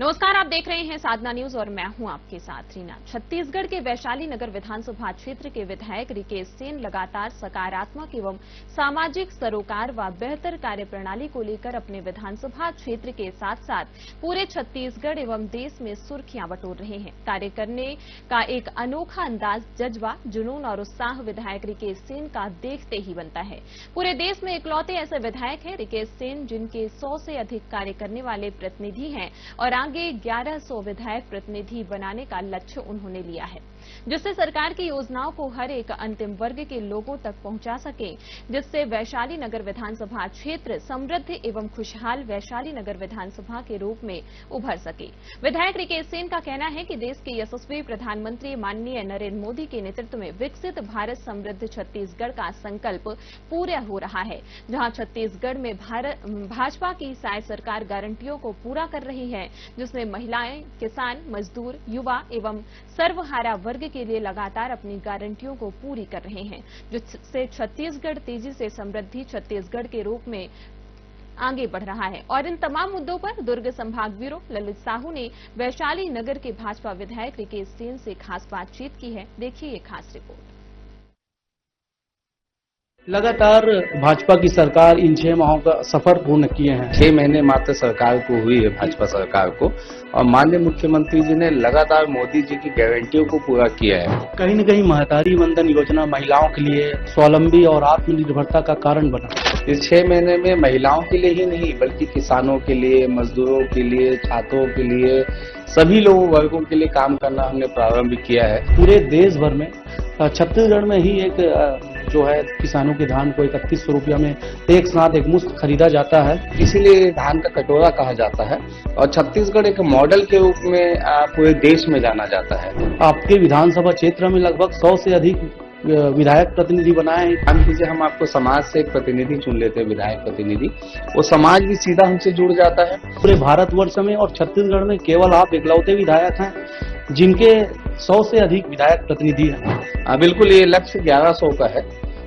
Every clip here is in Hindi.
नमस्कार, आप देख रहे हैं साधना न्यूज और मैं हूं आपके साथ रीना। छत्तीसगढ़ के वैशाली नगर विधानसभा क्षेत्र के विधायक रिकेश सेन लगातार सकारात्मक एवं सामाजिक सरोकार व बेहतर कार्यप्रणाली को लेकर अपने विधानसभा क्षेत्र के साथ साथ पूरे छत्तीसगढ़ एवं देश में सुर्खियां बटोर रहे हैं। कार्य करने का एक अनोखा अंदाज, जज्बा, जुनून और उत्साह विधायक रिकेश सेन का देखते ही बनता है। पूरे देश में इकलौते ऐसे विधायक हैं रिकेश सेन, जिनके 100 से अधिक कार्य करने वाले प्रतिनिधि हैं और आगे 1100 विधायक प्रतिनिधि बनाने का लक्ष्य उन्होंने लिया है, जिससे सरकार की योजनाओं को हर एक अंतिम वर्ग के लोगों तक पहुंचा सके, जिससे वैशाली नगर विधानसभा क्षेत्र समृद्ध एवं खुशहाल वैशाली नगर विधानसभा के रूप में उभर सके। विधायक रिकेश सेन का कहना है कि देश के यशस्वी प्रधानमंत्री माननीय नरेंद्र मोदी के नेतृत्व में विकसित भारत समृद्ध छत्तीसगढ़ का संकल्प पूरा हो रहा है, जहां छत्तीसगढ़ में भाजपा की साय सरकार गारंटियों को पूरा कर रही है, जिसमें महिलाएं, किसान, मजदूर, युवा एवं सर्वहारा वर्ग के लिए लगातार अपनी गारंटियों को पूरी कर रहे हैं, जिससे छत्तीसगढ़ तेजी से समृद्धि छत्तीसगढ़ के रूप में आगे बढ़ रहा है। और इन तमाम मुद्दों पर दुर्ग संभाग ब्यूरो ललित साहू ने वैशाली नगर के भाजपा विधायक रिकेश सेन से खास बातचीत की है। देखिए ये खास रिपोर्ट। लगातार भाजपा की सरकार इन 6 माहों का सफर पूर्ण किए हैं। 6 महीने मात्र सरकार को हुई है, भाजपा सरकार को, और माननीय मुख्यमंत्री जी ने लगातार मोदी जी की गारंटियों को पूरा किया है। कहीं न कहीं महतारी वंदन योजना महिलाओं के लिए स्वावलंबी और आत्मनिर्भरता का कारण बना। इस 6 महीने में महिलाओं के लिए ही नहीं, बल्कि किसानों के लिए, मजदूरों के लिए, छात्रों के लिए, सभी लोगों वर्गों के लिए काम करना हमने प्रारंभ किया है। पूरे देश भर में छत्तीसगढ़ में ही एक जो है किसानों के धान को 3100 रुपया में एक साथ एक मुश्त खरीदा जाता है, इसीलिए धान का कटोरा कहा जाता है और छत्तीसगढ़ एक मॉडल के रूप में पूरे देश में जाना जाता है। आपके विधानसभा क्षेत्र में लगभग 100 से अधिक विधायक प्रतिनिधि बनाए हैं। मान लीजिए हम आपको समाज से एक प्रतिनिधि चुन लेते हैं, विधायक प्रतिनिधि, वो समाज भी सीधा हमसे जुड़ जाता है। पूरे भारतवर्ष में और छत्तीसगढ़ में केवल आप इकलौते विधायक हैं जिनके 100 से अधिक विधायक प्रतिनिधि हैं। बिल्कुल, ये लक्ष्य 1100 का है।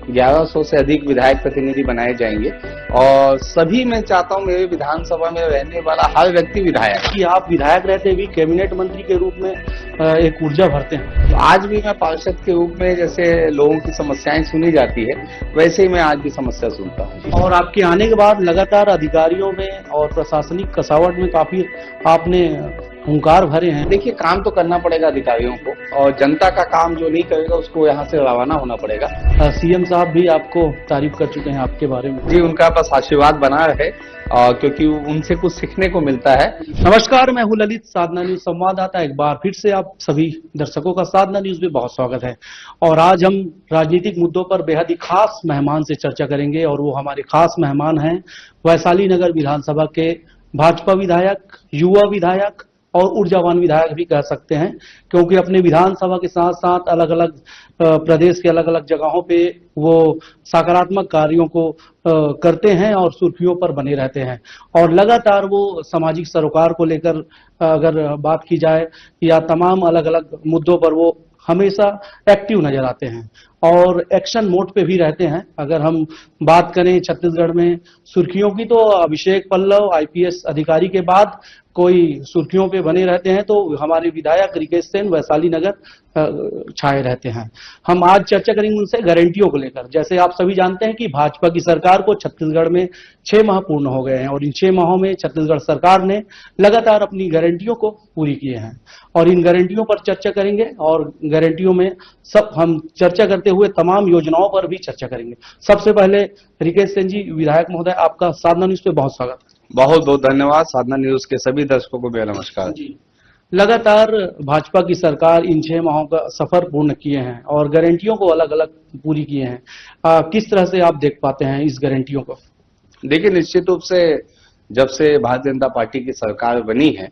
1100 से अधिक विधायक प्रतिनिधि बनाए जाएंगे और सभी मैं चाहता हूं मेरे विधानसभा में रहने वाला हर व्यक्ति विधायक। कि आप विधायक रहते भी कैबिनेट मंत्री के रूप में एक ऊर्जा भरते हैं। तो आज भी मैं पार्षद के रूप में जैसे लोगों की समस्याएं सुनी जाती है, वैसे ही मैं आज भी समस्या सुनता हूँ। और आपके आने के बाद लगातार अधिकारियों में और प्रशासनिक कसावट में काफी आपने हुंकार भरे हैं। देखिए, काम तो करना पड़ेगा अधिकारियों को, और जनता का काम जो नहीं करेगा उसको यहाँ से रवाना होना पड़ेगा। सीएम साहब भी आपको तारीफ कर चुके हैं आपके बारे में। जी, उनका बस आशीर्वाद बना रहे, क्योंकि उनसे कुछ सीखने को मिलता है। नमस्कार, मैं हूं ललित, साधना न्यूज संवाददाता। एक बार फिर से आप सभी दर्शकों का साधना न्यूज में बहुत स्वागत है। और आज हम राजनीतिक मुद्दों पर बेहद ही खास मेहमान से चर्चा करेंगे, और वो हमारे खास मेहमान हैं वैशाली नगर विधानसभा के भाजपा विधायक, युवा विधायक और ऊर्जावान विधायक भी कह सकते हैं, क्योंकि अपने विधानसभा के साथ साथ अलग अलग प्रदेश के अलग अलग जगहों पे वो सकारात्मक कार्यों को करते हैं और सुर्खियों पर बने रहते हैं। और लगातार वो सामाजिक सरोकार को लेकर अगर बात की जाए या तमाम अलग अलग मुद्दों पर वो हमेशा एक्टिव नजर आते हैं और एक्शन मोड पे भी रहते हैं। अगर हम बात करें छत्तीसगढ़ में सुर्खियों की, तो अभिषेक पल्लव आईपीएस अधिकारी के बाद कोई सुर्खियों पे बने रहते हैं तो हमारे विधायक रिकेश सेन वैशाली नगर छाए रहते हैं। हम आज चर्चा करेंगे उनसे गारंटियों को लेकर। जैसे आप सभी जानते हैं कि भाजपा की सरकार को छत्तीसगढ़ में 6 माह पूर्ण हो गए हैं और इन 6 माहों में छत्तीसगढ़ सरकार ने लगातार अपनी गारंटियों को पूरी किए हैं, और इन गारंटियों पर चर्चा करेंगे। और गारंटियों में सब हम चर्चा करते हुए तमाम योजनाओं पर भी चर्चा करेंगे। सबसे पहले रिकेश सेन जी, विधायक महोदय, आपका साधना न्यूज पे बहुत स्वागत है। बहुत बहुत धन्यवाद। साधना न्यूज के सभी दर्शकों को मेरा नमस्कार जी। लगातार भाजपा की सरकार इन 6 माहों का सफर पूर्ण किए हैं और गारंटियों को अलग अलग पूरी किए हैं। किस तरह से आप देख पाते हैं इस गारंटियों को? देखिए, निश्चित रूप से जब से भारतीय जनता पार्टी की सरकार बनी है,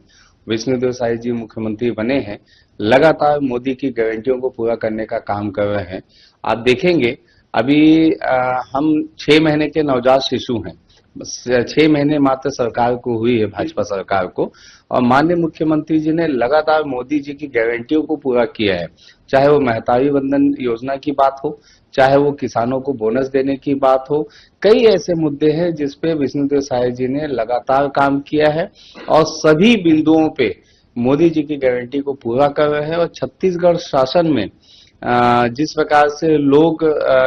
विष्णुदेव साय जी मुख्यमंत्री बने हैं, लगातार मोदी की गारंटियों को पूरा करने का काम कर रहे हैं। आप देखेंगे अभी हम 6 महीने के नवजात शिशु हैं, 6 महीने मात्र सरकार को हुई है, भाजपा सरकार को, और माननीय मुख्यमंत्री जी ने लगातार मोदी जी की गारंटियों को पूरा किया है। चाहे वो महतारी वंदन योजना की बात हो, चाहे वो किसानों को बोनस देने की बात हो, कई ऐसे मुद्दे हैं जिसपे विष्णुदेव साय जी ने लगातार काम किया है और सभी बिंदुओं पे मोदी जी की गारंटी को पूरा कर रहे हैं। और छत्तीसगढ़ शासन में जिस प्रकार से लोग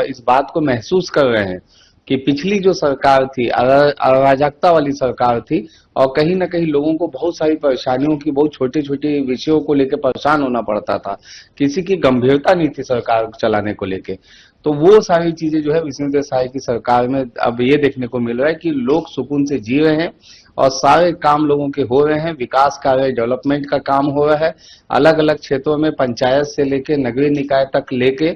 इस बात को महसूस कर रहे हैं कि पिछली जो सरकार थी, अराजकता वाली सरकार थी, और कहीं ना कहीं लोगों को बहुत सारी परेशानियों की, बहुत छोटे छोटे विषयों को लेकर परेशान होना पड़ता था, किसी की गंभीरता नहीं थी सरकार चलाने को लेके, तो वो सारी चीजें जो है विष्णुदेव साय की सरकार में अब ये देखने को मिल रहा है कि लोग सुकून से जी रहे हैं और सारे काम लोगों के हो रहे हैं। विकास कार्य, डेवलपमेंट का काम हो रहा है, अलग अलग क्षेत्रों में पंचायत से लेके नगरीय निकाय तक लेके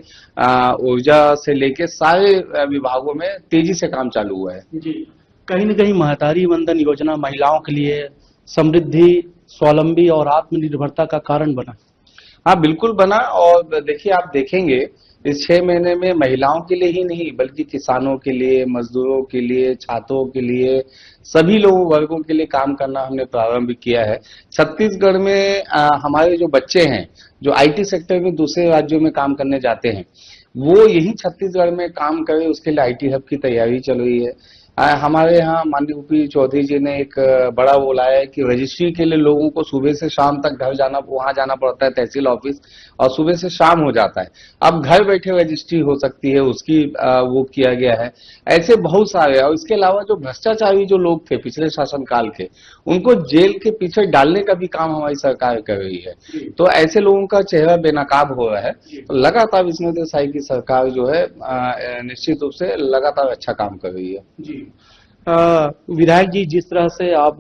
ऊर्जा से लेके सारे विभागों में तेजी से काम चालू हुआ है। जी, कहीं न कहीं महतारी वंदन योजना महिलाओं के लिए समृद्धि, स्वावलंबी और आत्मनिर्भरता का कारण बना। हाँ, बिल्कुल बना। और देखिए, आप देखेंगे इस 6 महीने में महिलाओं के लिए ही नहीं बल्कि किसानों के लिए, मजदूरों के लिए, छात्रों के लिए, सभी लोगों वर्गों के लिए काम करना हमने प्रारंभ किया है। छत्तीसगढ़ में हमारे जो बच्चे हैं जो आईटी सेक्टर में दूसरे राज्यों में काम करने जाते हैं, वो यही छत्तीसगढ़ में काम करें, उसके लिए आईटी हब की तैयारी चल रही है। हमारे यहाँ माननीय यूपी चौधरी जी ने एक बड़ा वो लाया है कि रजिस्ट्री के लिए लोगों को सुबह से शाम तक घर जाना, वहां जाना पड़ता है तहसील ऑफिस, और सुबह से शाम हो जाता है। अब घर बैठे रजिस्ट्री हो सकती है, उसकी वो किया गया है। ऐसे बहुत सारे, और इसके अलावा जो भ्रष्टाचारी जो लोग थे पिछले शासनकाल के, उनको जेल के पीछे डालने का भी काम हमारी सरकार कर रही है। तो ऐसे लोगों का चेहरा बेनकाब हो रहा है। तो लगातार विष्णुदेव साय की सरकार जो है निश्चित रूप से लगातार अच्छा काम कर रही है। जी, विधायक जी, जिस तरह से आप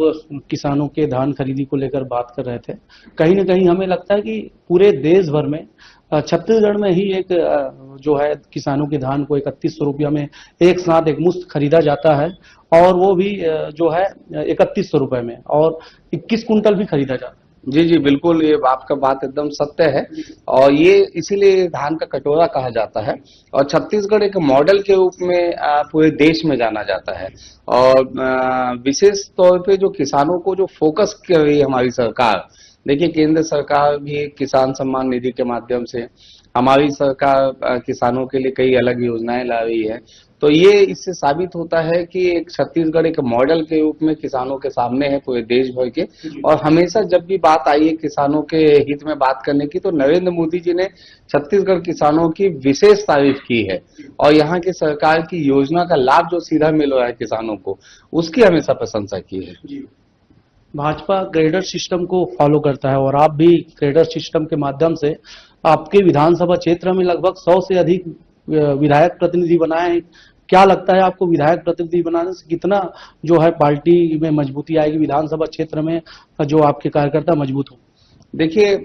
किसानों के धान खरीदी को लेकर बात कर रहे थे, कहीं ना कहीं हमें लगता है कि पूरे देश भर में छत्तीसगढ़ में ही एक जो है किसानों के धान को 3100 रुपया में एक साथ एक मुश्त खरीदा जाता है, और वो भी जो है 3100 रुपए में, और 21 कुंटल भी खरीदा जाता है। जी जी, बिल्कुल, ये आपका बात एकदम सत्य है। और ये इसीलिए धान का कटोरा कहा जाता है, और छत्तीसगढ़ एक मॉडल के रूप में पूरे देश में जाना जाता है। और विशेष तौर पे जो किसानों को जो फोकस कर रही है हमारी सरकार, देखिए केंद्र सरकार भी किसान सम्मान निधि के माध्यम से, हमारी सरकार किसानों के लिए कई अलग योजनाएं ला रही है। तो ये इससे साबित होता है कि एक छत्तीसगढ़ एक मॉडल के रूप में किसानों के सामने है पूरे देश भर के। और हमेशा जब भी बात आई है किसानों के हित में बात करने की, तो नरेंद्र मोदी जी ने छत्तीसगढ़ किसानों की विशेष तारीफ की है, और यहाँ की सरकार की योजना का लाभ जो सीधा मिल रहा है किसानों को, उसकी हमेशा प्रशंसा की है। भाजपा ग्रेडर सिस्टम को फॉलो करता है, और आप भी ग्रेडर सिस्टम के माध्यम से आपके विधानसभा क्षेत्र में लगभग 100 से अधिक विधायक प्रतिनिधि बनाए हैं। क्या लगता है आपको, विधायक प्रतिनिधि बनाने से कितना जो है पार्टी में मजबूती आएगी, विधानसभा क्षेत्र में जो आपके कार्यकर्ता मजबूत हो? देखिए,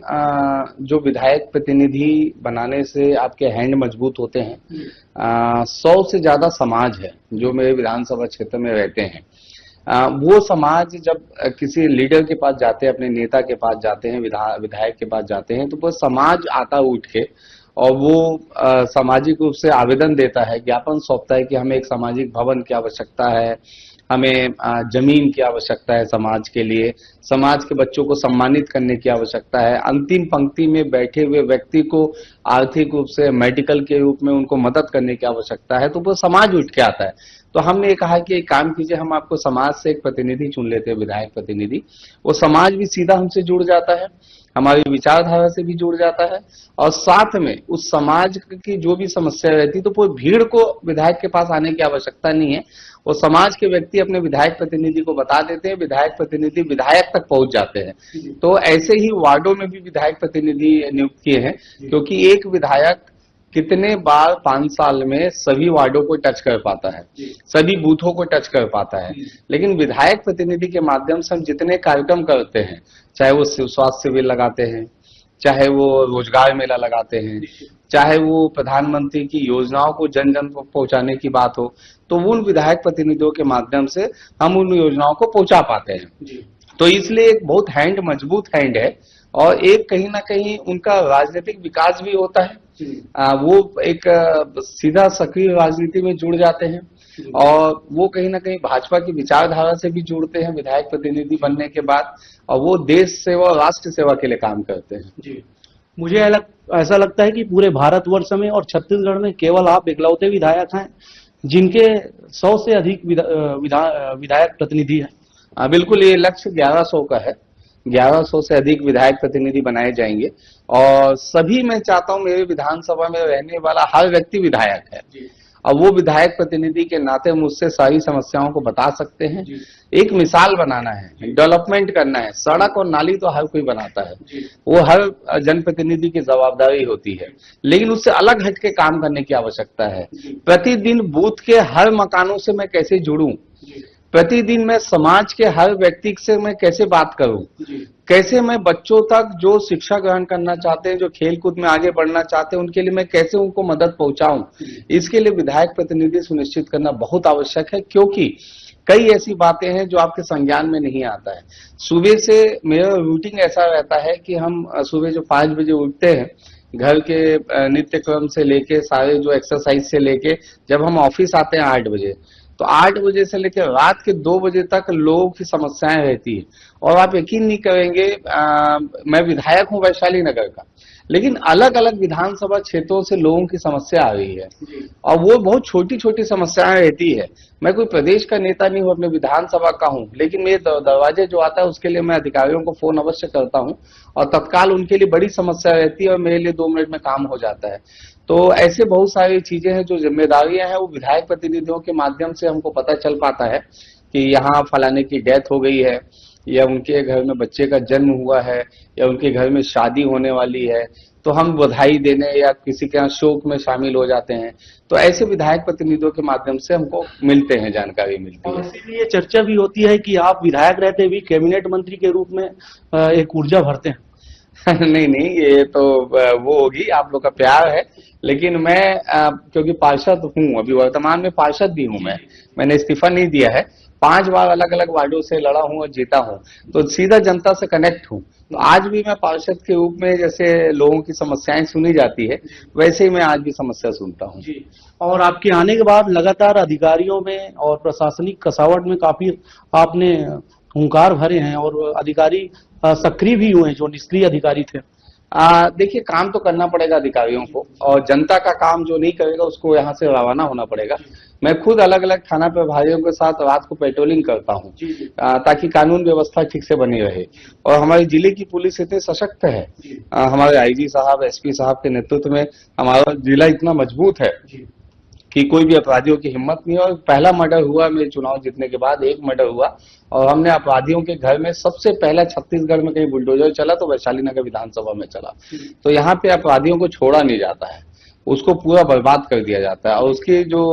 जो विधायक प्रतिनिधि बनाने से आपके हैंड मजबूत होते हैं। 100 से ज्यादा समाज है जो मेरे विधानसभा क्षेत्र में रहते हैं। वो समाज जब किसी लीडर के पास जाते हैं, अपने नेता के पास जाते हैं, विधायक के पास जाते हैं, तो वो समाज आता उठ के, और वो सामाजिक रूप से आवेदन देता है, ज्ञापन सौंपता है कि हमें एक सामाजिक भवन की आवश्यकता है, हमें जमीन की आवश्यकता है समाज के लिए, समाज के बच्चों को सम्मानित करने की आवश्यकता है, अंतिम पंक्ति में बैठे हुए व्यक्ति को आर्थिक रूप से, मेडिकल के रूप में उनको मदद करने की आवश्यकता है, तो वो समाज उठ के आता है। तो हमने ये कहा कि एक काम कीजिए, हम आपको समाज से एक प्रतिनिधि चुन लेते हैं, विधायक प्रतिनिधि। वो समाज भी सीधा हमसे जुड़ जाता है, हमारी विचारधारा से भी जुड़ जाता है, और साथ में उस समाज की जो भी समस्या रहती है, तो कोई भीड़ को विधायक के पास आने की आवश्यकता नहीं है। वो समाज के व्यक्ति अपने विधायक प्रतिनिधि को बता देते हैं, विधायक प्रतिनिधि विधायक तक पहुंच जाते हैं। तो ऐसे ही वार्डों में भी विधायक प्रतिनिधि नियुक्त किए हैं, क्योंकि एक विधायक कितने बार 5 साल में सभी वार्डों को टच कर पाता है, सभी बूथों को टच कर पाता है। लेकिन विधायक प्रतिनिधि के माध्यम से हम जितने कार्यक्रम करते हैं, चाहे वो स्वास्थ्य शिविर लगाते हैं, चाहे वो रोजगार मेला लगाते हैं, चाहे वो प्रधानमंत्री की योजनाओं को जन जन तक पहुंचाने की बात हो, तो उन विधायक प्रतिनिधियों के माध्यम से हम उन योजनाओं को पहुंचा पाते हैं। तो इसलिए एक बहुत हैंड, मजबूत हैंड है, और एक कहीं ना कहीं उनका राजनीतिक विकास भी होता है। वो एक सीधा सक्रिय राजनीति में जुड़ जाते हैं। और वो कहीं ना कहीं भाजपा की विचारधारा से भी जुड़ते हैं विधायक प्रतिनिधि बनने के बाद, और वो देश सेवा और राष्ट्र सेवा के लिए काम करते हैं। जी, मुझे ऐसा लगता है कि पूरे भारतवर्ष में और छत्तीसगढ़ में केवल आप इकलौते विधायक हैं जिनके 100 से अधिक विधायक प्रतिनिधि हैं। बिल्कुल, ये लक्ष्य 1100 का है। 1100 से अधिक विधायक प्रतिनिधि बनाए जाएंगे, और सभी मैं चाहता हूं मेरे विधानसभा में रहने वाला हर व्यक्ति विधायक है। अब वो विधायक प्रतिनिधि के नाते मुझसे सारी समस्याओं को बता सकते हैं। एक मिसाल बनाना है, डेवलपमेंट करना है। सड़क और नाली तो हर कोई बनाता है, वो हर जनप्रतिनिधि की जवाबदारी होती है, लेकिन उससे अलग हट के काम करने की आवश्यकता है। प्रतिदिन बूथ के हर मकानों से मैं कैसे जुड़ूं, प्रतिदिन मैं समाज के हर व्यक्ति से मैं कैसे बात करूं, कैसे मैं बच्चों तक जो शिक्षा ग्रहण करना चाहते हैं, जो खेल कूद में आगे बढ़ना चाहते हैं, उनके लिए मैं कैसे उनको मदद पहुंचाऊं, इसके लिए विधायक प्रतिनिधि सुनिश्चित करना बहुत आवश्यक है। क्योंकि कई ऐसी बातें हैं जो आपके संज्ञान में नहीं आता है। सुबह से मेरा रूटीन ऐसा रहता है कि हम सुबह जो 5 बजे उठते हैं, घर के नित्य क्रम से लेके सारे जो एक्सरसाइज से लेके जब हम ऑफिस आते हैं 8 बजे, तो 8 बजे से लेकर रात के 2 बजे तक लोगों की समस्याएं रहती है। और आप यकीन नहीं करेंगे, मैं विधायक हूं वैशाली नगर का, लेकिन अलग अलग विधानसभा क्षेत्रों से लोगों की समस्या आ रही है, और वो बहुत छोटी छोटी समस्याएं रहती है। मैं कोई प्रदेश का नेता नहीं हूं, अपने विधानसभा का हूं, लेकिन मेरे दरवाजे जो आता है उसके लिए मैं अधिकारियों को फोन अवश्य करता हूं, और तत्काल उनके लिए बड़ी समस्या रहती है और मेरे लिए 2 मिनट में काम हो जाता है। तो ऐसे बहुत सारी चीजें हैं, जो जिम्मेदारियां हैं, वो विधायक प्रतिनिधियों के माध्यम से हमको पता चल पाता है कि यहाँ फलाने की डेथ हो गई है, या उनके घर में बच्चे का जन्म हुआ है, या उनके घर में शादी होने वाली है, तो हम बधाई देने या किसी के यहाँ शोक में शामिल हो जाते हैं। तो ऐसे विधायक प्रतिनिधियों के माध्यम से हमको मिलते हैं, जानकारी मिलती है। इसीलिए चर्चा भी होती है कि आप विधायक रहते भी कैबिनेट मंत्री के रूप में एक ऊर्जा भरते हैं। नहीं, ये तो वो होगी, आप लोग का प्यार है। लेकिन मैं क्योंकि पार्षद हूँ, अभी वर्तमान में पार्षद भी हूँ, मैंने इस्तीफा नहीं दिया है। 5 बार अलग अलग वार्डों से लड़ा हूँ और जीता हूँ, तो सीधा जनता से कनेक्ट हूँ। तो आज भी मैं पार्षद के रूप में, जैसे लोगों की समस्याएं सुनी जाती है, वैसे ही मैं आज भी समस्या सुनता हूँ। और आपके आने के बाद लगातार अधिकारियों में और प्रशासनिक कसावट में काफी आपने हुंकार भरे हैं, और अधिकारी सक्रिय भी हुए हैं जो निष्क्रिय अधिकारी थे। देखिए, काम तो करना पड़ेगा अधिकारियों को, और जनता का काम जो नहीं करेगा उसको यहाँ से रवाना होना पड़ेगा। मैं खुद अलग अलग थाना प्रभारियों के साथ रात को पेट्रोलिंग करता हूँ, ताकि कानून व्यवस्था ठीक से बनी रहे। और हमारे जिले की पुलिस इतनी सशक्त है, हमारे आईजी साहब, एसपी साहब के नेतृत्व में हमारा जिला इतना मजबूत है कि कोई भी अपराधियों की हिम्मत नहीं है। और पहला मर्डर हुआ मेरे चुनाव जीतने के बाद, एक मर्डर हुआ, और हमने अपराधियों के घर में सबसे पहला छत्तीसगढ़ में कहीं बुलडोजर चला तो वैशाली नगर विधानसभा में चला। तो यहाँ पे अपराधियों को छोड़ा नहीं जाता है, उसको पूरा बर्बाद कर दिया जाता है, और उसकी जो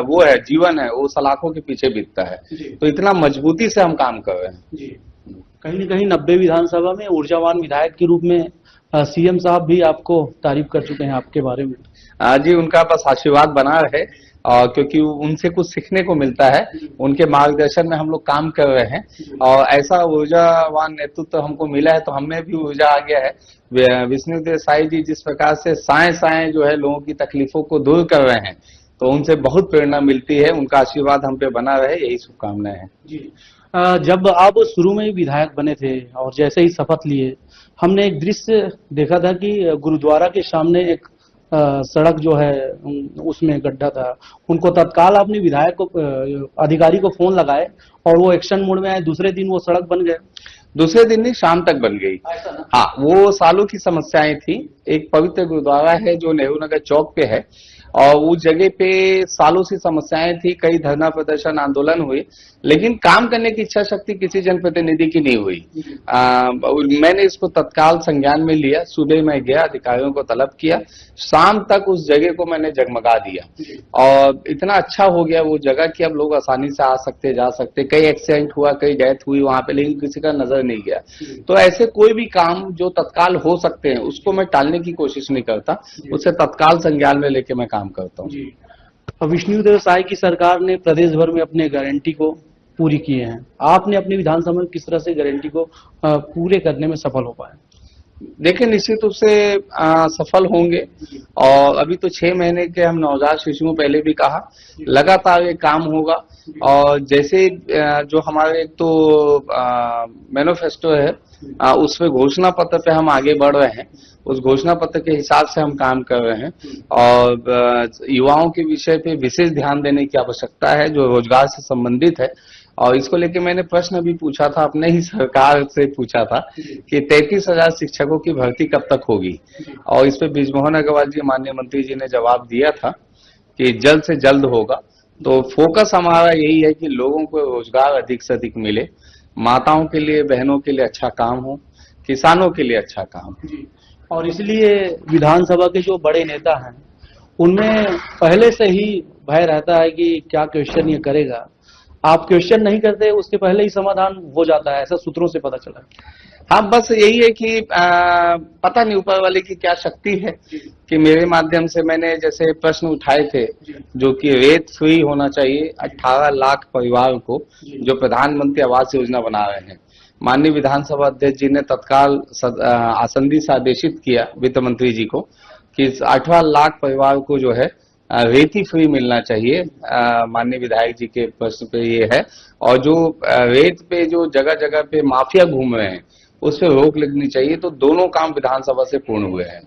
वो है जीवन है, वो सलाखों के पीछे बीतता है। तो इतना मजबूती से हम काम कर रहे हैं। कहीं न कहीं 90 विधानसभा में ऊर्जावान विधायक के रूप में सीएम साहब भी आपको तारीफ कर चुके हैं आपके बारे में। जी, उनका बस आशीर्वाद बना रहे, क्योंकि उनसे कुछ सीखने को मिलता है, उनके मार्गदर्शन में हम लोग काम कर रहे हैं, और ऐसा ऊर्जावान नेतृत्व हमको मिला है, तो हमें भी ऊर्जा आ गया है। विष्णुदेव साई जी जिस प्रकार से साएं जो है लोगों की तकलीफों को दूर कर रहे हैं, तो उनसे बहुत प्रेरणा मिलती है। उनका आशीर्वाद हम पे बना रहे, यही शुभकामनाएं हैं। जी, जब आप शुरू में ही विधायक बने थे और जैसे ही शपथ लिए, हमने एक दृश्य देखा था कि गुरुद्वारा के सामने एक सड़क जो है उसमें गड्ढा था। उनको तत्काल आपने विधायक को अधिकारी को फोन लगाए और वो एक्शन मोड में आए, दूसरे दिन वो सड़क बन गए। दूसरे दिन नहीं, शाम तक बन गई। हाँ, वो सालों की समस्याएं थी। एक पवित्र गुरुद्वारा है जो नेहरू नगर चौक पे है, और उस जगह पे सालों से समस्याएं थी, कई धरना प्रदर्शन आंदोलन हुए, लेकिन काम करने की इच्छा शक्ति किसी जनप्रतिनिधि की नहीं हुई। मैंने इसको तत्काल संज्ञान में लिया। सुबह मैं गया, अधिकारियों को तलब किया, शाम तक उस जगह को मैंने जगमगा दिया, और इतना अच्छा हो गया वो जगह कि अब लोग आसानी से आ सकते, जा सकते। कई एक्सीडेंट हुआ, कई डेथ हुई वहां पे, लेकिन किसी का नजर नहीं गया। तो ऐसे कोई भी काम जो तत्काल हो सकते हैं उसको मैं टालने की कोशिश नहीं करता, उसे तत्काल संज्ञान में लेके मैं काम करता हूँ। विष्णुदेव साई की सरकार ने प्रदेश भर में अपने गारंटी को पूरी किए हैं। आपने अपनी विधानसभा में किस तरह से गारंटी को पूरे करने में सफल हो पाए? देखिए, निश्चित रूप से सफल होंगे। और अभी तो 6 महीने के हम नवजात शिशुओं, पहले भी कहा, लगातार ये काम होगा। और जैसे जो हमारे एक तो मैनिफेस्टो है, उसमें घोषणा पत्र पे हम आगे बढ़ रहे हैं, उस घोषणा पत्र के हिसाब से हम काम कर रहे हैं। और युवाओं के विषय पे विशेष ध्यान देने की आवश्यकता है जो रोजगार से संबंधित है। और इसको लेके मैंने प्रश्न भी पूछा था, अपने ही सरकार से पूछा था कि 33,000 शिक्षकों की भर्ती कब तक होगी। और इस पे बृजमोहन अग्रवाल जी, माननीय मंत्री जी, ने जवाब दिया था कि जल्द से जल्द होगा। तो फोकस हमारा यही है कि लोगों को रोजगार अधिक से अधिक मिले, माताओं के लिए, बहनों के लिए अच्छा काम हो, किसानों के लिए अच्छा काम हो। और इसलिए विधानसभा के जो बड़े नेता हैं उनमें पहले से ही भय रहता है कि क्या क्वेश्चन ये करेगा। आप क्वेश्चन नहीं करते, उसके पहले ही समाधान हो जाता है, ऐसा सूत्रों से पता चला। हाँ, बस यही है कि पता नहीं ऊपर वाले की क्या शक्ति है कि मेरे माध्यम से मैंने जैसे प्रश्न उठाए थे, जो कि रेत फ्री होना चाहिए 18 लाख परिवार को, जो प्रधानमंत्री आवास योजना बना रहे हैं। माननीय विधानसभा अध्यक्ष जी ने तत्काल आसंदी आदेशित किया वित्त मंत्री जी को कि 18 लाख परिवार को जो है रेत ही फ्री मिलना चाहिए। माननीय विधायक जी के प्रश्न पे ये है। और जो रेत पे जो जगह जगह पे माफिया घूम रहे हैं, उस पर रोक लगनी चाहिए। तो दोनों काम विधानसभा से पूर्ण हुए हैं।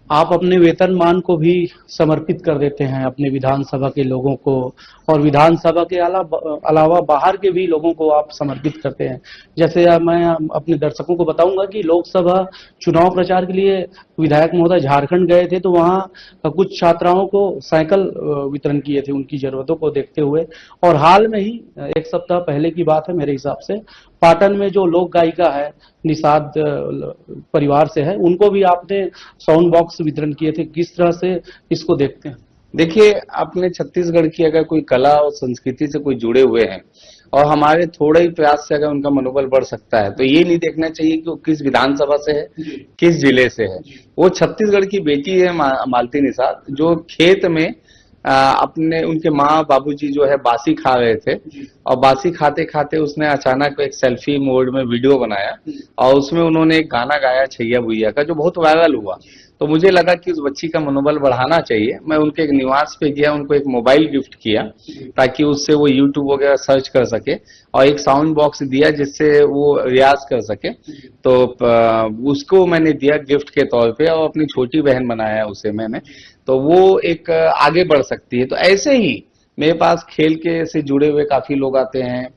आप अपने वेतनमान को भी समर्पित कर देते हैं अपने विधानसभा के लोगों को, और विधानसभा के अलावा बाहर के भी लोगों को आप समर्पित करते हैं। जैसे मैं अपने दर्शकों को बताऊंगा कि लोकसभा चुनाव प्रचार के लिए विधायक महोदय झारखंड गए थे, तो वहां कुछ छात्राओं को साइकिल वितरण किए थे उनकी जरूरतों को देखते हुए। और हाल में ही 1 सप्ताह पहले की बात है मेरे हिसाब से, पाटन में जो लोक गायिका है निषाद परिवार से है, उनको भी आपने साउंड बॉक्स वितरण किए थे। किस तरह से इसको देखते हैं? देखिए, अपने छत्तीसगढ़ की अगर कोई कला और संस्कृति से कोई जुड़े हुए हैं और हमारे थोड़े ही प्रयास से अगर उनका मनोबल बढ़ सकता है, तो ये नहीं देखना चाहिए कि वो किस विधानसभा से है, किस जिले से है। वो छत्तीसगढ़ की बेटी है मालती निषाद, जो खेत में अपने उनके माँ बाबूजी जो है बासी खा रहे थे, और बासी खाते खाते उसने अचानक एक सेल्फी मोड में वीडियो बनाया और उसमें उन्होंने एक गाना गाया छैया भुइया का, जो बहुत वायरल हुआ। तो मुझे लगा कि उस बच्ची का मनोबल बढ़ाना चाहिए। मैं उनके एक निवास पे गया, उनको एक मोबाइल गिफ्ट किया ताकि उससे वो यूट्यूब वगैरह सर्च कर सके, और एक साउंड बॉक्स दिया जिससे वो रियाज कर सके। तो उसको मैंने दिया गिफ्ट के तौर पे, और अपनी छोटी बहन बनाया उसे मैंने। तो वो एक आगे बढ़ सकती है। तो ऐसे ही मेरे पास खेल के से जुड़े हुए काफी लोग आते हैं।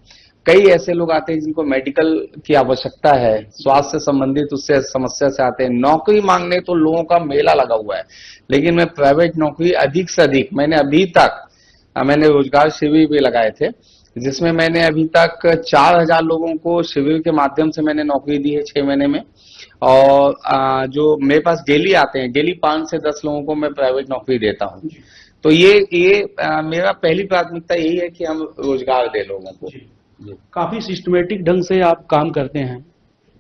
कई ऐसे लोग आते हैं जिनको मेडिकल की आवश्यकता है, स्वास्थ्य से संबंधित उससे समस्या से आते हैं। नौकरी मांगने तो लोगों का मेला लगा हुआ है, लेकिन मैं प्राइवेट नौकरी अधिक से अधिक, मैंने अभी तक रोजगार शिविर भी लगाए थे, जिसमें मैंने अभी तक 4,000 लोगों को शिविर के माध्यम से मैंने नौकरी दी है 6 महीने में। और जो मेरे पास डेली आते हैं, डेली 5 से 10 लोगों को मैं प्राइवेट नौकरी देता हूँ। तो ये मेरा पहली प्राथमिकता यही है कि हम रोजगार दे लोगों को। काफी सिस्टमेटिक ढंग से आप काम करते हैं,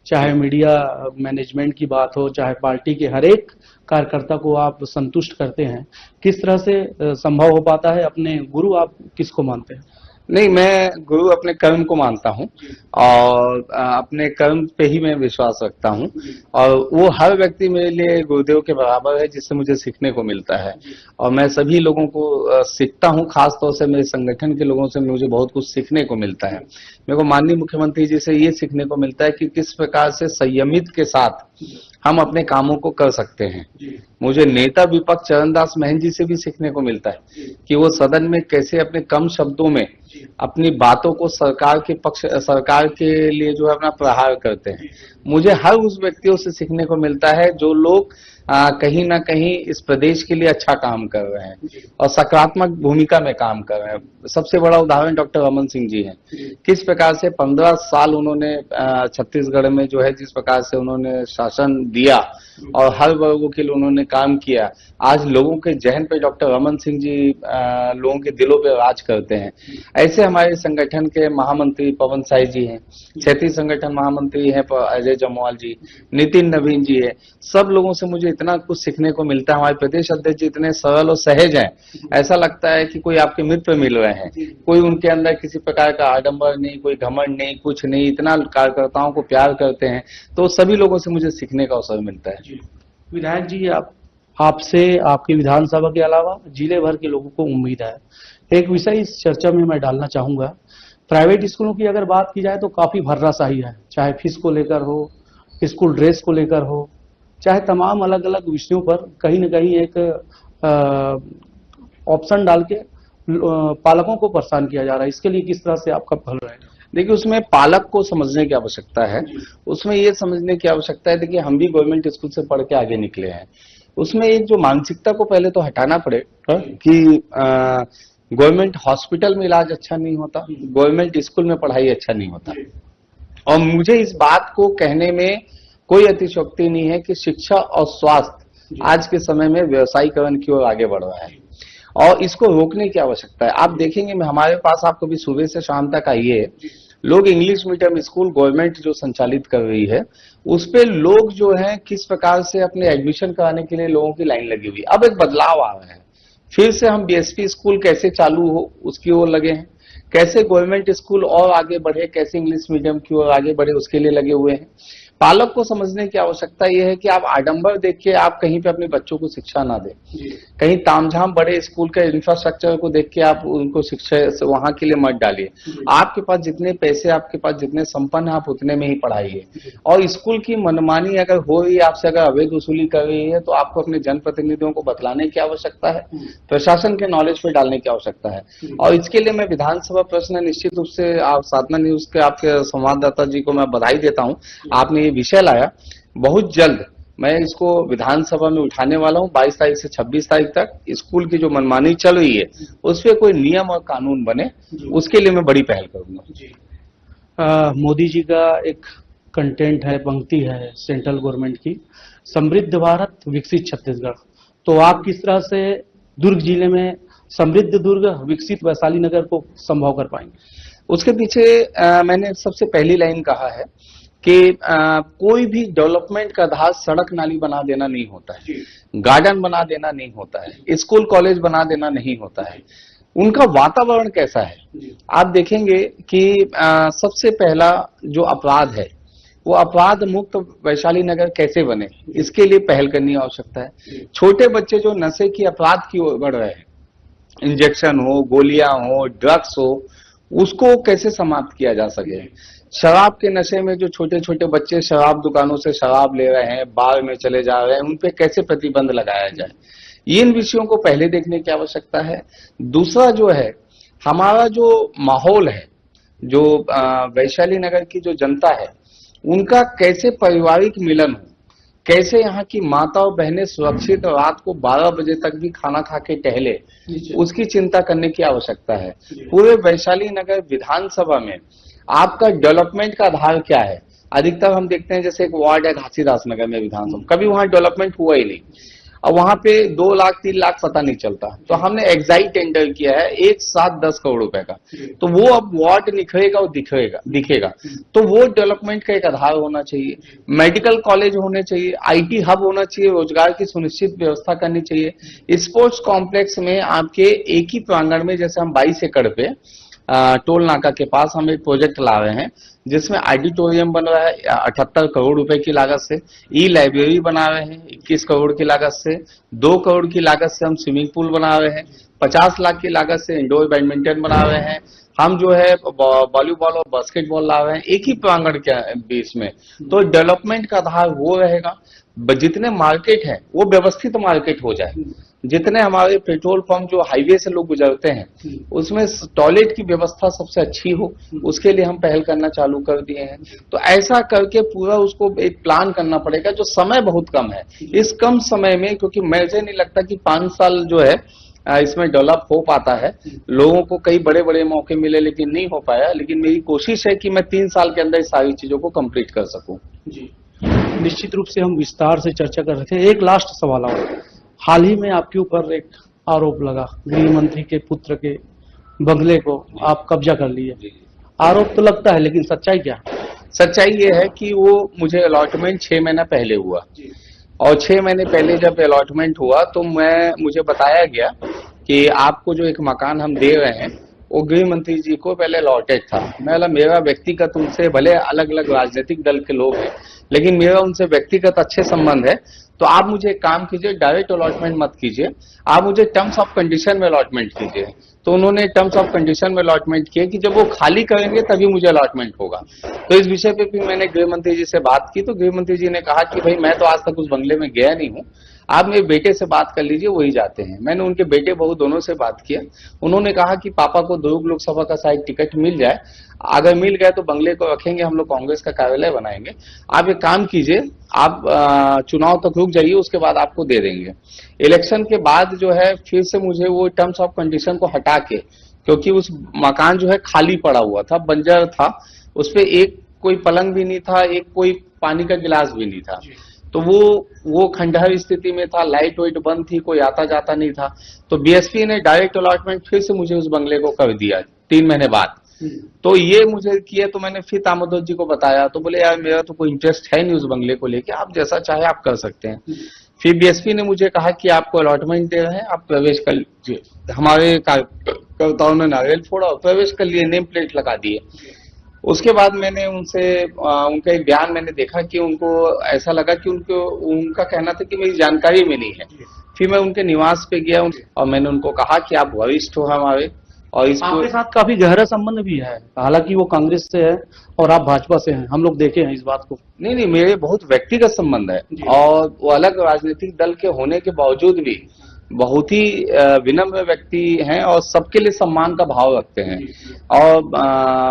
चाहे मीडिया मैनेजमेंट की बात हो, चाहे पार्टी के हर एक कार्यकर्ता को आप संतुष्ट करते हैं। किस तरह से संभव हो पाता है? अपने गुरु आप किसको मानते हैं? नहीं, मैं गुरु अपने कर्म को मानता हूँ, और अपने कर्म पे ही मैं विश्वास रखता हूँ। और वो हर व्यक्ति मेरे लिए गुरुदेव के बराबर है, जिससे मुझे सीखने को मिलता है। और मैं सभी लोगों को सीखता हूँ, खासतौर से मेरे संगठन के लोगों से मुझे बहुत कुछ सीखने को मिलता है। मेरे को माननीय मुख्यमंत्री जी से ये सीखने को मिलता है कि किस प्रकार से संयमित के साथ हम अपने कामों को कर सकते हैं। मुझे नेता विपक्ष चरणदास महंत जी से भी सीखने को मिलता है कि वो सदन में कैसे अपने कम शब्दों में अपनी बातों को सरकार के लिए जो है अपना प्रहार करते हैं। मुझे हर उस व्यक्तियों से सीखने को मिलता है जो लोग कहीं ना कहीं इस प्रदेश के लिए अच्छा काम कर रहे हैं और सकारात्मक भूमिका में काम कर रहे हैं। सबसे बड़ा उदाहरण डॉक्टर रमन सिंह जी हैं। किस प्रकार से 15 साल उन्होंने छत्तीसगढ़ में जो है जिस प्रकार से उन्होंने शासन दिया और हर वर्गों के लिए उन्होंने काम किया। आज लोगों के जहन पे डॉक्टर रमन सिंह जी लोगों के दिलों पे राज करते हैं। ऐसे हमारे संगठन के महामंत्री पवन साय जी हैं, क्षेत्रीय संगठन महामंत्री हैं अजय जमवाल जी, नितिन नवीन जी है। सब लोगों से मुझे इतना कुछ सीखने को मिलता है। हमारे प्रदेश अध्यक्ष जी इतने सरल और सहज हैं, ऐसा लगता है कि कोई आपके मित्र मिल रहे हैं। कोई उनके अंदर किसी प्रकार का आडंबर नहीं, कोई घमंड नहीं, कुछ नहीं, इतना कार्यकर्ताओं को प्यार करते हैं। तो सभी लोगों से मुझे सीखने का अवसर मिलता है। विधायक जी, आपसे आपकी विधानसभा के अलावा जिले भर के लोगों को उम्मीद है। एक विषय इस चर्चा में मैं डालना चाहूंगा। प्राइवेट स्कूलों की अगर बात की जाए तो काफी भर्राशाही है, चाहे फीस को लेकर हो, स्कूल ड्रेस को लेकर हो, चाहे तमाम अलग अलग विषयों पर कहीं न कहीं एक ऑप्शन डाल के पालकों को परेशान किया जा रहा है। इसके लिए किस तरह से आपका पहल रहेगा? देखिए, उसमें पालक को समझने की आवश्यकता है, उसमें ये समझने की आवश्यकता है। देखिए, हम भी गवर्नमेंट स्कूल से पढ़ के आगे निकले हैं। उसमें एक जो मानसिकता को पहले तो हटाना पड़ेगा कि गवर्नमेंट हॉस्पिटल में इलाज अच्छा नहीं होता, गवर्नमेंट स्कूल में पढ़ाई अच्छा नहीं होता। और मुझे इस बात को कहने में कोई अतिशयोक्ति नहीं है कि शिक्षा और स्वास्थ्य आज के समय में व्यवसायीकरण की ओर आगे बढ़ रहा है और इसको रोकने की आवश्यकता है। आप देखेंगे, हमारे पास आप कभी सुबह से शाम तक आइए, लोग इंग्लिश मीडियम स्कूल गवर्नमेंट जो संचालित कर रही है उस पे लोग जो है किस प्रकार से अपने एडमिशन कराने के लिए लोगों की लाइन लगी हुई। अब एक बदलाव आ रहा है, फिर से हम बीएसपी स्कूल कैसे चालू हो उसकी ओर लगे हैं, कैसे गवर्नमेंट स्कूल और आगे बढ़े, कैसे इंग्लिश मीडियम की ओर आगे बढ़े उसके लिए लगे हुए हैं। पालक को समझने की आवश्यकता यह है कि आप आडंबर देख के आप कहीं पे अपने बच्चों को शिक्षा ना दें, कहीं तामझाम बड़े स्कूल के इंफ्रास्ट्रक्चर को देख के आप उनको शिक्षा वहां के लिए मत डालिए। आपके पास जितने पैसे, आपके पास जितने संपन्न है, आप उतने में ही पढ़ाइए। और स्कूल की मनमानी अगर हो रही है, आपसे अगर अवैध वसूली कर रही है, तो आपको अपने जनप्रतिनिधियों को बतलाने की आवश्यकता है, प्रशासन के नॉलेज पे डालने की आवश्यकता है। और इसके लिए मैं विधानसभा प्रश्न निश्चित रूप से आप साधना न्यूज के आपके संवाददाता जी को मैं बधाई देता हूँ, आपने ये विषय लाया। बहुत जल्द मैं इसको विधानसभा में उठाने वाला हूं। 22 तारीख से 26 तारीख तक स्कूल की जो मनमानी चल रही है उस पर कोई नियम और कानून बने, उसके लिए मैं बड़ी पहल करूंगा। मोदी जी का एक कंटेंट है, पंक्ति है सेंट्रल गवर्नमेंट की, समृद्ध भारत विकसित छत्तीसगढ़। तो आप किस तरह से दुर्ग जिले में समृद्ध दुर्ग विकसित वैशाली नगर को संभव कर पाएंगे? उसके पीछे मैंने सबसे पहली लाइन कहा है कि कोई भी डेवलपमेंट का आधार सड़क नाली बना देना नहीं होता है, गार्डन बना देना नहीं होता है, स्कूल कॉलेज बना देना नहीं होता है। उनका वातावरण कैसा है, आप देखेंगे कि सबसे पहला जो अपराध है वो अपराध मुक्त वैशाली नगर कैसे बने, इसके लिए पहल करनी आवश्यकता है। छोटे बच्चे जो नशे की अपराध की ओर बढ़ रहे हैं, इंजेक्शन हो, गोलियां हो, ड्रग्स हो, उसको कैसे समाप्त किया जा सके। शराब के नशे में जो छोटे छोटे बच्चे शराब दुकानों से शराब ले रहे हैं, बार में चले जा रहे हैं, उन पे कैसे प्रतिबंध लगाया जाए, इन विषयों को पहले देखने की आवश्यकता है। दूसरा जो है, हमारा जो माहौल है, जो वैशाली नगर की जो जनता है, उनका कैसे पारिवारिक मिलन हो, कैसे यहाँ की माता और बहनें सुरक्षित रात को 12 बजे तक भी खाना खा के टहले, उसकी चिंता करने की आवश्यकता है। पूरे वैशाली नगर विधानसभा में आपका डेवलपमेंट का आधार क्या है? अधिकतर हम देखते हैं जैसे एक वार्ड है घासीदास नगर में विधानसभा, कभी वहां डेवलपमेंट हुआ ही नहीं, और वहां पे 2 लाख 3 लाख पता नहीं चलता। तो हमने एक्साइट टेंडर किया है एक साथ 10 करोड़ रुपए का, तो वो अब वार्ड निखरेगा और दिखेगा। तो वो डेवलपमेंट का एक आधार होना चाहिए। मेडिकल कॉलेज होने चाहिए, आईटी हब होना चाहिए, रोजगार की सुनिश्चित व्यवस्था करनी चाहिए। स्पोर्ट्स कॉम्प्लेक्स में आपके एक ही प्रांगण में, जैसे हम 22 एकड़ पे टोल नाका के पास हम एक प्रोजेक्ट ला रहे हैं जिसमें ऑडिटोरियम बन रहा है 78 करोड़ रुपए की लागत से, ई लाइब्रेरी बना रहे हैं 21 करोड़ की लागत से, 2 करोड़ की लागत से हम स्विमिंग पूल बना रहे हैं, 50 लाख की लागत से इंडोर बैडमिंटन बना रहे हैं, हम जो है वॉलीबॉल और बास्केटबॉल ला रहे हैं एक ही प्रांगण के बीच में। तो डेवलपमेंट का आधार वो रहेगा। जितने मार्केट है वो व्यवस्थित मार्केट हो जाए, जितने हमारे पेट्रोल पंप जो हाईवे से लोग गुजरते हैं उसमें टॉयलेट की व्यवस्था सबसे अच्छी हो, उसके लिए हम पहल करना चालू कर दिए हैं। तो ऐसा करके पूरा उसको एक प्लान करना पड़ेगा, जो समय बहुत कम है। इस कम समय में, क्योंकि मुझे नहीं लगता कि 5 साल जो है इसमें डेवलप हो पाता है, लोगों को कई बड़े बड़े मौके मिले लेकिन नहीं हो पाया, लेकिन मेरी कोशिश है कि मैं 3 साल के अंदर सारी चीजों को कंप्लीट कर सकूं। जी, निश्चित रूप से हम विस्तार से चर्चा कर रहे थे। एक लास्ट सवाल और, हाल ही में आपके ऊपर एक आरोप लगा, गृह मंत्री के पुत्र के बंगले को आप कब्जा कर लिए। आरोप तो लगता है, लेकिन सच्चाई क्या? सच्चाई ये है कि वो मुझे अलॉटमेंट 6 महीना पहले हुआ, और 6 महीने पहले जब अलॉटमेंट हुआ तो मुझे बताया गया कि आपको जो एक मकान हम दे रहे हैं वो गृह मंत्री जी को पहले अलॉटेड था। मेरा व्यक्तिगत उनसे, भले अलग अलग राजनीतिक दल के लोग हैं, लेकिन मेरा उनसे व्यक्तिगत अच्छे संबंध है। तो आप मुझे एक काम कीजिए, डायरेक्ट अलॉटमेंट मत कीजिए, आप मुझे टर्म्स ऑफ कंडीशन में अलॉटमेंट कीजिए। तो उन्होंने टर्म्स ऑफ कंडीशन में अलॉटमेंट किए कि जब वो खाली करेंगे तभी मुझे अलॉटमेंट होगा। तो इस विषय पे भी मैंने गृह मंत्री जी से बात की, तो गृह मंत्री जी ने कहा कि भाई मैं तो आज तक उस बंगले में गया नहीं हूं, आप मेरे बेटे से बात कर लीजिए, वही जाते हैं। मैंने उनके बेटे बहू दोनों से बात किया। उन्होंने कहा कि पापा को दुर्ग लोकसभा का शायद टिकट मिल जाए, अगर मिल गया तो बंगले को रखेंगे, हम लोग कांग्रेस का कार्यालय बनाएंगे। आप एक काम कीजिए, आप चुनाव तक रुक जाइए, उसके बाद आपको दे देंगे। इलेक्शन के बाद जो है फिर से मुझे वो टर्म्स ऑफ कंडीशन को हटा के, क्योंकि उस मकान जो है खाली पड़ा हुआ था, बंजर था, उस पे एक कोई पलंग भी नहीं था, एक कोई पानी का गिलास भी नहीं था। तो वो खंडहर स्थिति में था, लाइट वाइट बंद थी, कोई आता जाता नहीं था। तो बीएसपी ने डायरेक्ट अलॉटमेंट फिर से मुझे उस बंगले को कर दिया 3 महीने बाद। तो ये मुझे किए, तो मैंने फिर दामोदर जी को बताया, तो बोले यार मेरा तो कोई इंटरेस्ट है नहीं उस बंगले को लेके, आप जैसा चाहे आप कर सकते हैं। फिर बीएसपी ने मुझे कहा कि आपको अलॉटमेंट दे रहे हैं, आप प्रवेश कर लीजिए। हमारे कार्यकर्ताओं ने नारियल फोड़ा और प्रवेश कर लिए, नेम प्लेट लगा दिए। उसके बाद मैंने उनसे उनका एक बयान मैंने देखा कि उनको ऐसा लगा कि उनका कहना था कि मेरी जानकारी मिली है। फिर मैं उनके निवास पे गया और मैंने उनको कहा कि आप वरिष्ठ हो हमारे, और इसको आपके साथ काफी गहरा संबंध भी है, हालांकि वो कांग्रेस से है और आप भाजपा से हैं, हम लोग देखे हैं इस बात को। नहीं, मेरे बहुत व्यक्तिगत संबंध है, और वो अलग राजनीतिक दल के होने के बावजूद भी बहुत ही विनम्र व्यक्ति हैं और सबके लिए सम्मान का भाव रखते हैं। और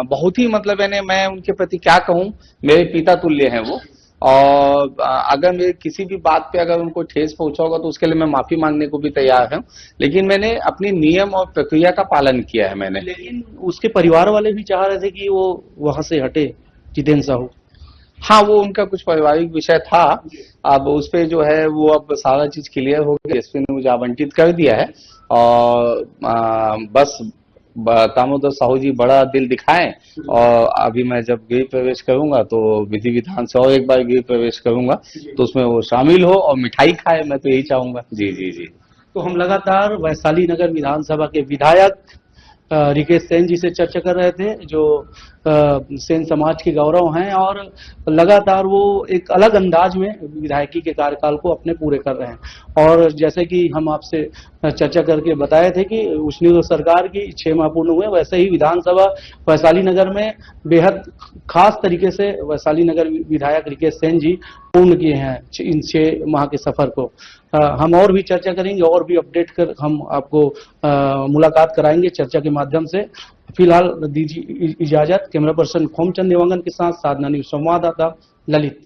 बहुत ही मतलब मैं उनके प्रति क्या कहूँ, मेरे पिता तुल्य हैं वो। और अगर मेरे किसी भी बात पे अगर उनको ठेस पहुंचा होगा तो उसके लिए मैं माफी मांगने को भी तैयार हूँ, लेकिन मैंने अपनी नियम और प्रक्रिया का पालन किया है मैंने। लेकिन उसके परिवार वाले भी चाह रहे थे कि वो वहां से हटे, जितेंद्र साहू। हाँ, वो उनका कुछ पारिवारिक विषय था। अब उस पे जो है वो अब सारा चीज क्लियर हो गया, एसपी ने मुझे आवंटित कर दिया है। और बस दामोदर साहू जी बड़ा दिल दिखाएं, और अभी मैं जब गृह प्रवेश करूंगा तो विधि विधान से और एक बार गृह प्रवेश करूंगा, तो उसमें वो शामिल हो और मिठाई खाए, मैं तो यही चाहूंगा। जी जी जी। तो हम लगातार वैशाली नगर विधानसभा के विधायक रिकेश सेन जी से चर्चा कर रहे थे, जो सेन समाज के गौरव हैं, और लगातार वो एक अलग अंदाज में विधायकी के कार्यकाल को अपने पूरे कर रहे हैं। और जैसे कि हम आपसे चर्चा करके बताए थे कि उष्णी सरकार की 6 माह पूर्ण हुए, वैसे ही विधानसभा वैशाली नगर में बेहद खास तरीके से वैशाली नगर विधायक रिकेश सेन जी पूर्ण किए हैं इन 6 माह के सफर को। हम और भी चर्चा करेंगे, और भी अपडेट कर हम आपको मुलाकात कराएंगे चर्चा के माध्यम से। फिलहाल दीजिए इजाजत। कैमरा पर्सन खोमचंद देवांगन के साथ साधना न्यूज संवाददाता ललित।